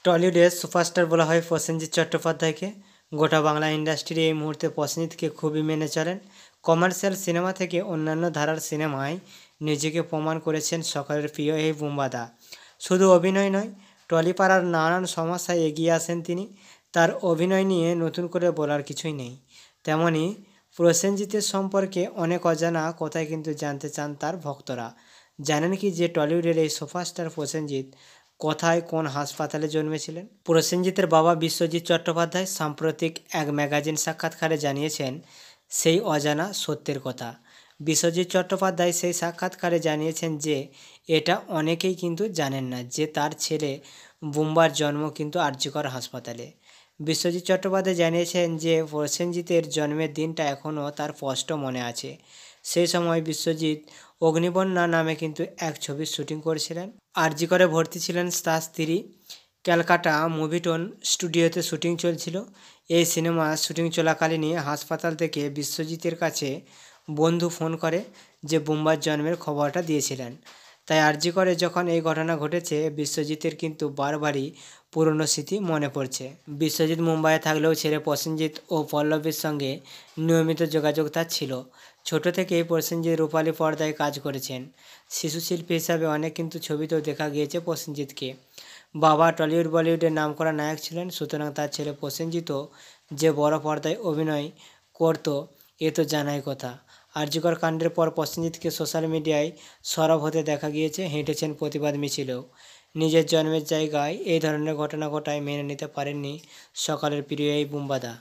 টলিউডের superstar বলা হয় প্রসেনজিৎ চট্টোপাধ্যায়কে। গোটা বাংলা ইন্ডাস্ট্রি এই মুহূর্তে প্রসেনজিৎকে খুবই মেনে চলেন। কমার্শিয়াল সিনেমা থেকে অন্যান্য ধারার সিনেমায় নিজেকে প্রমাণ করেছেন সকলের প্রিয় এই বুম্বাদা। শুধু অভিনয় নয়, টলিপাড়ার নানান সমস্যায় এগিয়ে আসেন তিনি। তার অভিনয় নিয়ে নতুন করে বলার কিছুই নেই। তেমনই প্রসেনজিতের সম্পর্কে অনেক অজানা কথাই কিন্তু জানতে চান তার ভক্তরা। জানেন কি যে টলিউডের এই সুপারস্টার প্রসেনজিৎ কোথায় কোন হাসপাতালে জন্মেছিলেন? প্রসেনজিতের বাবা বিশ্বজিৎ চট্টোপাধ্যায় সাম্প্রতিক এক ম্যাগাজিন সাক্ষাৎকারে জানিয়েছেন সেই অজানা সত্যের কথা। বিশ্বজিৎ চট্টোপাধ্যায় সেই সাক্ষাৎকারে জানিয়েছেন যে এটা অনেকেই কিন্তু জানেন না যে তার ছেলে বুম্বার জন্ম কিন্তু আরজিকর হাসপাতালে। বিশ্বজিৎ চট্টোপাধ্যায় জানিয়েছেন যে প্রসেনজিতের জন্মের দিনটা এখনও তার স্পষ্ট মনে আছে। সেই সময় বিশ্বজিৎ অগ্নিবন্যা নামে কিন্তু এক ছবির শুটিং করেছিলেন। আরজিকরে ভর্তি ছিলেন তার স্ত্রী। ক্যালকাটা মুভিটোন স্টুডিওতে শুটিং চলছিল। এই সিনেমা শুটিং চলাকালীনই হাসপাতাল থেকে বিশ্বজিতের কাছে বন্ধু ফোন করে যে বুম্বার জন্মের খবরটা দিয়েছিলেন। তাই আরজিকরে যখন এই ঘটনা ঘটেছে বিশ্বজিতের কিন্তু বারবারই পুরনো স্মৃতি মনে পড়ছে। বিশ্বজিৎ মুম্বাইয়ে থাকলেও ছেলে প্রসেনজিৎ ও পল্লবীর সঙ্গে নিয়মিত যোগাযোগ তার ছিল। ছোট থেকেই প্রসেনজিৎ রূপালী পর্দায় কাজ করেছেন। শিশুশিল্পী হিসাবে অনেক কিন্তু ছবিতেও দেখা গিয়েছে প্রসেনজিৎকে। বাবা টলিউড বলিউডের নামকরা নায়ক ছিলেন, সুতরাং তার ছেলে প্রসেনজিৎও যে বড় পর্দায় অভিনয় করত এ তো জানাই কথা। আরজিকর কাণ্ডের পর প্রসেনজিৎকে সোশ্যাল মিডিয়ায় সরব হতে দেখা গিয়েছে, হেঁটেছেন প্রতিবাদ মিছিলেও। নিজের জন্মের জায়গায় এই ধরনের ঘটনা ঘটায় মেনে নিতে পারেননি সকলের প্রিয় এই বুম্বাদা।